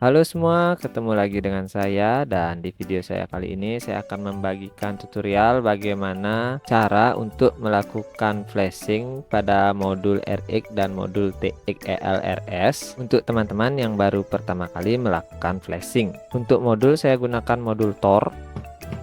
Halo semua, ketemu lagi dengan saya dan di video saya kali ini saya akan membagikan tutorial bagaimana cara untuk melakukan flashing pada modul RX dan modul TX ELRS untuk teman-teman yang baru pertama kali melakukan flashing. Untuk modul saya gunakan modul Tor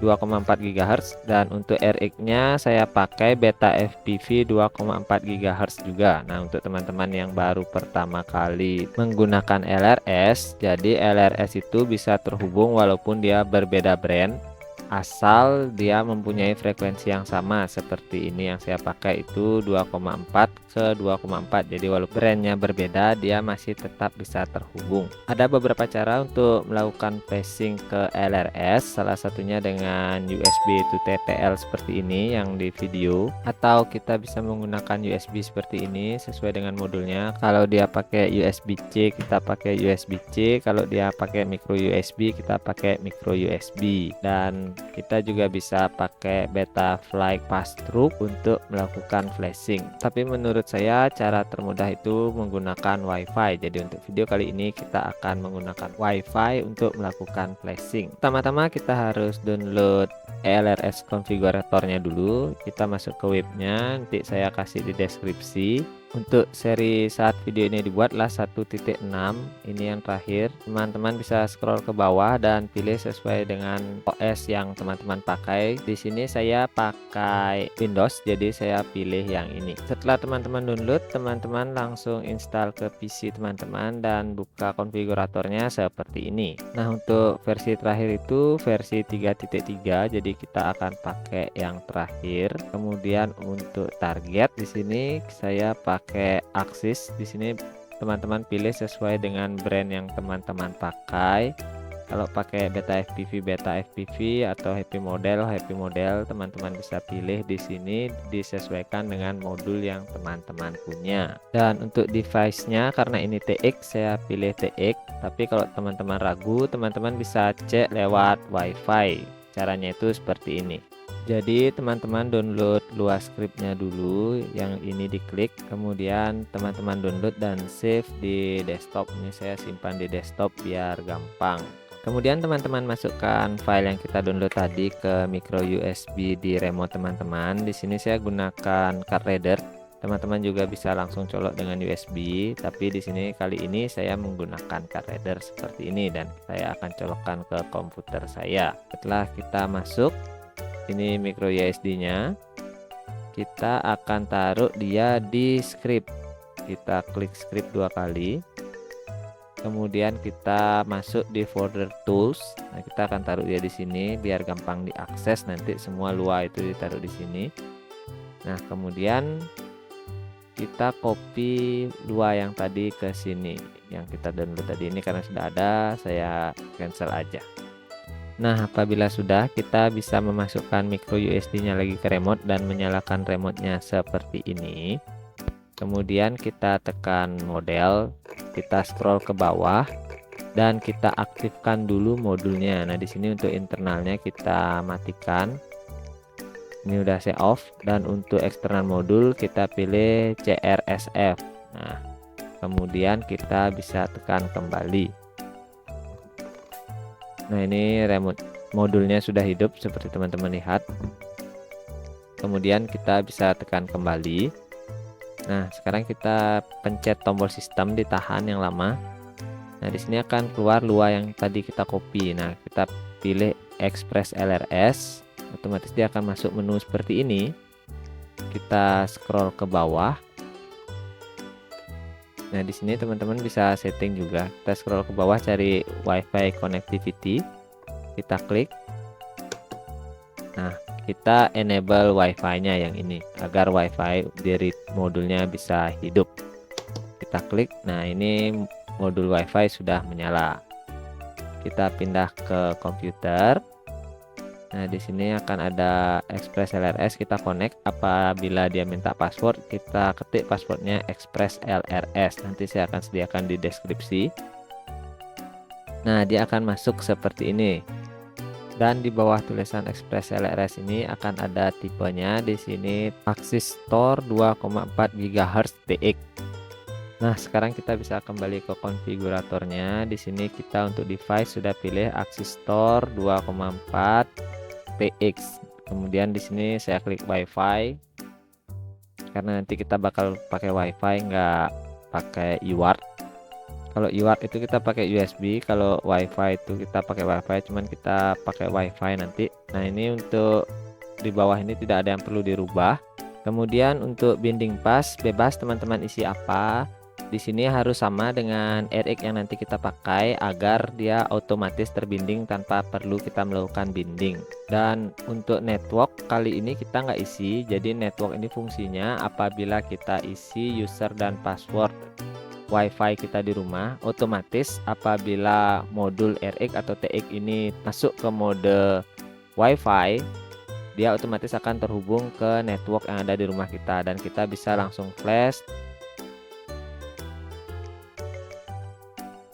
2,4 GHz dan untuk RX-nya saya pakai Beta FPV 2,4 GHz juga. Nah, untuk teman-teman yang baru pertama kali menggunakan LRS, jadi LRS itu bisa terhubung walaupun dia berbeda brand, asal dia mempunyai frekuensi yang sama. Seperti ini yang saya pakai itu 2,4 ke 2,4, jadi walaupun brandnya berbeda dia masih tetap bisa terhubung. Ada beberapa cara untuk melakukan flashing ke LRS, salah satunya dengan USB to TTL seperti ini yang di video, atau kita bisa menggunakan USB seperti ini sesuai dengan modulnya. Kalau dia pakai USB-C kita pakai USB-C, kalau dia pakai micro USB kita pakai micro USB, dan kita juga bisa pakai Betaflight Pass-Through untuk melakukan flashing. Tapi menurut saya cara termudah itu menggunakan WiFi. Jadi untuk video kali ini kita akan menggunakan WiFi untuk melakukan flashing. Pertama-tama kita harus download ELRS konfiguratornya dulu. Kita masuk ke webnya, nanti saya kasih di deskripsi. Untuk seri saat video ini dibuatlah 1.6, ini yang terakhir. Teman-teman bisa scroll ke bawah dan pilih sesuai dengan OS yang teman-teman pakai. Di sini saya pakai Windows, jadi saya pilih yang ini. Setelah teman-teman download, teman-teman langsung install ke PC teman-teman dan buka konfiguratornya seperti ini. Nah, untuk versi terakhir itu versi 3.3, jadi kita akan pakai yang terakhir. Kemudian untuk target di sini saya pakai Axis. Di sini teman-teman pilih sesuai dengan brand yang teman-teman pakai. Kalau pakai Beta FPV atau Happy Model teman-teman bisa pilih di sini, disesuaikan dengan modul yang teman-teman punya. Dan untuk device-nya karena ini TX saya pilih TX, tapi kalau teman-teman ragu teman-teman bisa cek lewat WiFi. Caranya itu seperti ini. Jadi teman-teman download luas scriptnya dulu, yang ini diklik, kemudian teman-teman download dan save di desktop. Ini saya simpan di desktop biar gampang. Kemudian teman-teman masukkan file yang kita download tadi ke micro USB di remote teman-teman. Di sini saya gunakan card reader. Teman-teman juga bisa langsung colok dengan USB, tapi di sini kali ini saya menggunakan card reader seperti ini dan saya akan colokkan ke komputer saya. Setelah kita masuk, ini micro USB-nya, kita akan taruh dia di script. Kita klik script 2 kali, kemudian kita masuk di folder tools. Nah, kita akan taruh dia di sini biar gampang diakses. Nanti semua luar itu ditaruh di sini. Nah, kemudian kita copy luar yang tadi ke sini, yang kita download tadi ini. Karena sudah ada, saya cancel aja. Nah, apabila sudah, kita bisa memasukkan micro USB-nya lagi ke remote dan menyalakan remote-nya seperti ini. Kemudian kita tekan model, kita scroll ke bawah dan kita aktifkan dulu modulnya. Nah, di sini untuk internalnya kita matikan. Ini udah saya off, dan untuk eksternal modul kita pilih CRSF. Nah, kemudian kita bisa tekan kembali. Nah, ini remote modulnya sudah hidup seperti teman-teman lihat. Kemudian kita bisa tekan kembali. Nah, sekarang kita pencet tombol sistem, ditahan yang lama. Nah, di sini akan keluar luar yang tadi kita copy. Nah, kita pilih Express LRS, otomatis dia akan masuk menu seperti ini. Kita scroll ke bawah. Nah, di sini teman-teman bisa setting juga. Kita scroll ke bawah, cari WiFi connectivity. Kita klik. Nah, kita enable WiFi-nya yang ini agar WiFi dari modulnya bisa hidup. Kita klik. Nah, ini modul WiFi sudah menyala. Kita pindah ke komputer. Nah, di sini akan ada Express LRS, kita connect. Apabila dia minta password, kita ketik passwordnya Express LRS. Nanti saya akan sediakan di deskripsi. Nah, dia akan masuk seperti ini. Dan di bawah tulisan Express LRS ini akan ada tipenya. Di sini Axis Tor 2,4 GHz TX. Nah, sekarang kita bisa kembali ke konfiguratornya. Di sini kita untuk device sudah pilih Axistor 2,4 TX. Kemudian di sini saya klik WiFi karena nanti kita bakal pakai WiFi, nggak pakai UART. Kalau UART itu kita pakai USB, kalau WiFi itu kita pakai WiFi, cuman kita pakai WiFi nanti. Nah, ini untuk di bawah ini tidak ada yang perlu dirubah. Kemudian untuk binding pas bebas teman-teman isi apa. Di sini harus sama dengan RX yang nanti kita pakai agar dia otomatis terbinding tanpa perlu kita melakukan binding. Dan untuk network kali ini kita nggak isi. Jadi network ini fungsinya apabila kita isi user dan password WiFi kita di rumah, otomatis apabila modul RX atau TX ini masuk ke mode WiFi, dia otomatis akan terhubung ke network yang ada di rumah kita dan kita bisa langsung flash.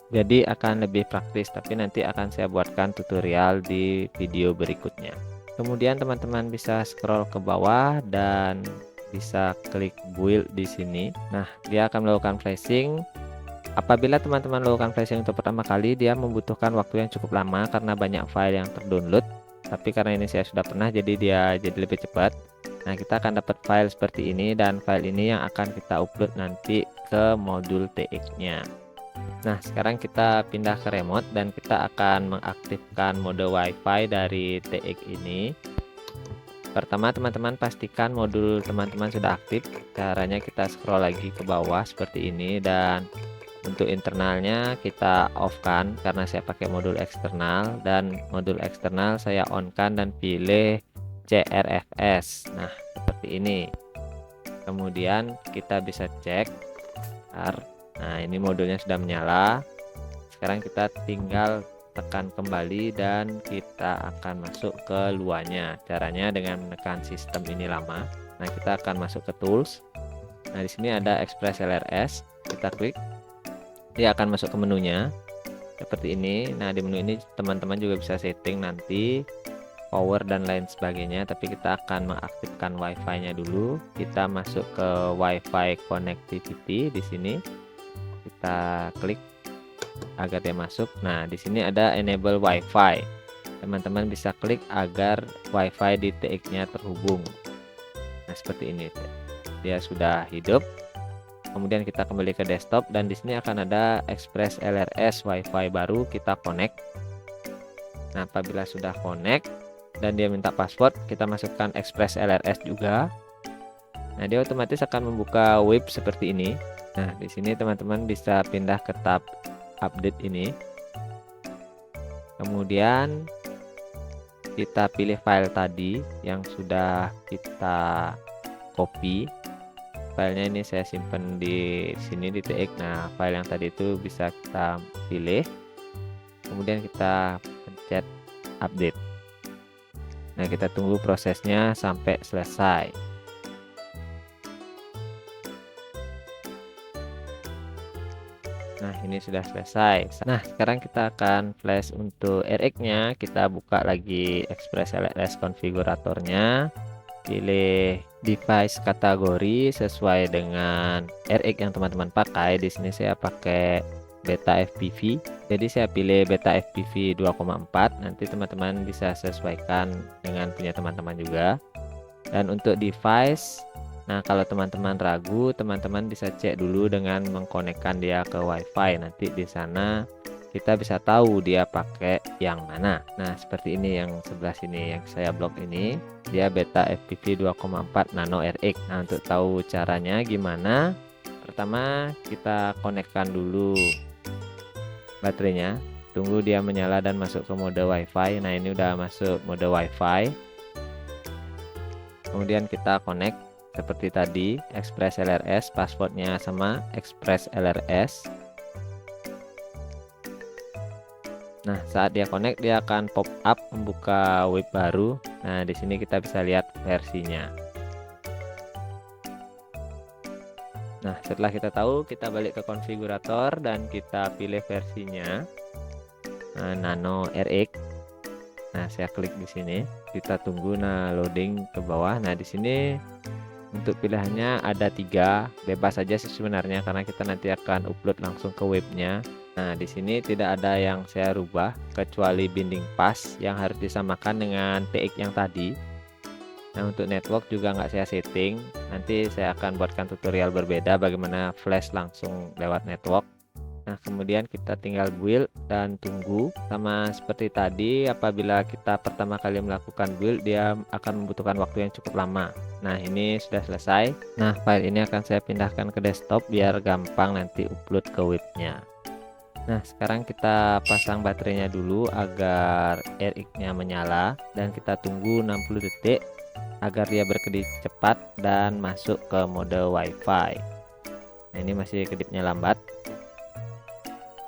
Jadi akan lebih praktis, tapi nanti akan saya buatkan tutorial di video berikutnya. Kemudian teman-teman bisa scroll ke bawah dan bisa klik build di sini. Nah, dia akan melakukan flashing. Apabila teman-teman melakukan flashing untuk pertama kali, dia membutuhkan waktu yang cukup lama karena banyak file yang terdownload. Tapi karena ini saya sudah pernah, jadi dia jadi lebih cepat. Nah, kita akan dapat file seperti ini dan file ini yang akan kita upload nanti ke modul TX-nya. Nah, sekarang kita pindah ke remote dan kita akan mengaktifkan mode WiFi dari TX ini. Pertama, teman-teman pastikan modul teman-teman sudah aktif. Caranya kita scroll lagi ke bawah seperti ini dan untuk internalnya kita off kan karena saya pakai modul eksternal, dan modul eksternal saya on kan dan pilih CRFS. Nah, seperti ini. Kemudian kita bisa cek. Nah, ini modulnya sudah menyala. Sekarang kita tinggal tekan kembali dan kita akan masuk ke luarnya. Caranya dengan menekan sistem ini lama. Nah, kita akan masuk ke tools. Nah, di sini ada Express LRS. Kita klik. Dia akan masuk ke menunya seperti ini. Nah, di menu ini teman-teman juga bisa setting nanti power dan lain sebagainya, tapi kita akan mengaktifkan WiFi-nya dulu. Kita masuk ke WiFi connectivity di sini. Kita klik agar dia masuk. Nah, di sini ada enable WiFi. Teman-teman bisa klik agar WiFi di TX-nya terhubung. Nah, seperti ini. Dia sudah hidup. Kemudian kita kembali ke desktop dan di sini akan ada Express LRS WiFi baru, kita connect. Nah, apabila sudah connect dan dia minta password, kita masukkan Express LRS juga. Nah, dia otomatis akan membuka web seperti ini. Nah, di sini teman-teman bisa pindah ke tab update ini. Kemudian kita pilih file tadi yang sudah kita copy. Filenya ini saya simpan di sini di TX. Nah, file yang tadi itu bisa kita pilih. Kemudian kita pencet update. Nah, kita tunggu prosesnya sampai selesai. Nah, ini sudah selesai. Nah, sekarang kita akan flash untuk RX-nya. Kita buka lagi Express LRS konfiguratornya. Pilih device kategori sesuai dengan RX yang teman-teman pakai. Di sini saya pakai Beta FPV. Jadi saya pilih Beta FPV 2,4. Nanti teman-teman bisa sesuaikan dengan punya teman-teman juga. Dan untuk device, nah, kalau teman-teman ragu, teman-teman bisa cek dulu dengan mengkonekkan dia ke WiFi. Nanti di sana kita bisa tahu dia pakai yang mana. Nah, seperti ini yang sebelah sini yang saya blok ini, dia Beta FPV 2,4 Nano RX. Nah, untuk tahu caranya gimana, pertama kita konekkan dulu baterainya. Tunggu dia menyala dan masuk ke mode WiFi. Nah, ini udah masuk mode WiFi. Kemudian kita connect seperti tadi, Express LRS, passwordnya sama Express LRS. Nah, saat dia connect, dia akan pop up membuka web baru. Nah, di sini kita bisa lihat versinya. Nah, setelah kita tahu, kita balik ke konfigurator dan kita pilih versinya. Nah, Nano RX. Nah, saya klik di sini. Kita tunggu loading ke bawah. Nah, di sini Untuk pilihannya ada 3, bebas saja sih sebenarnya karena kita nanti akan upload langsung ke webnya. Nah, di sini tidak ada yang saya rubah kecuali binding pas yang harus disamakan dengan TX yang tadi. Nah, untuk network juga nggak saya setting. Nanti saya akan buatkan tutorial berbeda bagaimana flash langsung lewat network. Nah, kemudian kita tinggal build dan tunggu. Sama seperti tadi, apabila kita pertama kali melakukan build, dia akan membutuhkan waktu yang cukup lama. Nah, ini sudah selesai. Nah, file ini akan saya pindahkan ke desktop biar gampang nanti upload ke webnya. Nah, sekarang kita pasang baterainya dulu agar RX-nya menyala dan kita tunggu 60 detik agar dia berkedip cepat dan masuk ke mode WiFi. Nah, ini masih kedipnya lambat.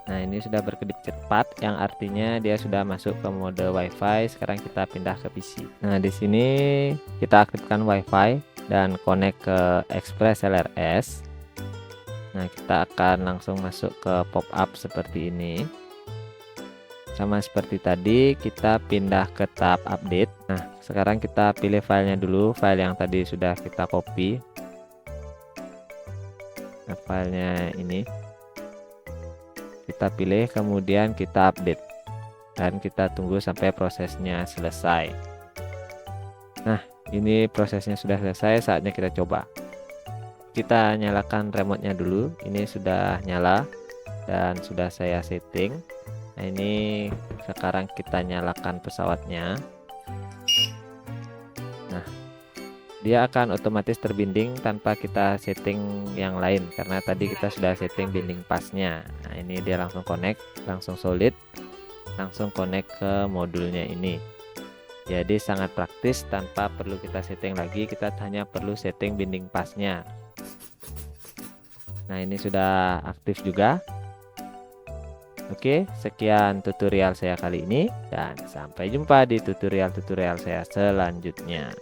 Nah, ini sudah berkedip cepat yang artinya dia sudah masuk ke mode WiFi. Sekarang kita pindah ke PC. Nah, di sini kita aktifkan WiFi dan connect ke Express LRS. Nah, kita akan langsung masuk ke pop-up seperti ini. Sama seperti tadi, kita pindah ke tab update. Nah, sekarang kita pilih filenya dulu, file yang tadi sudah kita copy. Nah, filenya ini kita pilih, kemudian kita update dan kita tunggu sampai prosesnya selesai. Nah, ini prosesnya sudah selesai, saatnya kita coba. Kita nyalakan remote-nya dulu. Ini sudah nyala dan sudah saya setting. Nah, ini sekarang kita nyalakan pesawatnya. Nah, dia akan otomatis terbinding tanpa kita setting yang lain karena tadi kita sudah setting binding pasnya. Nah, ini dia langsung connect, langsung solid, langsung connect ke modulnya ini. Jadi sangat praktis, tanpa perlu kita setting lagi, kita hanya perlu setting binding pasnya. Nah, ini sudah aktif juga. Oke, sekian tutorial saya kali ini dan sampai jumpa di tutorial-tutorial saya selanjutnya.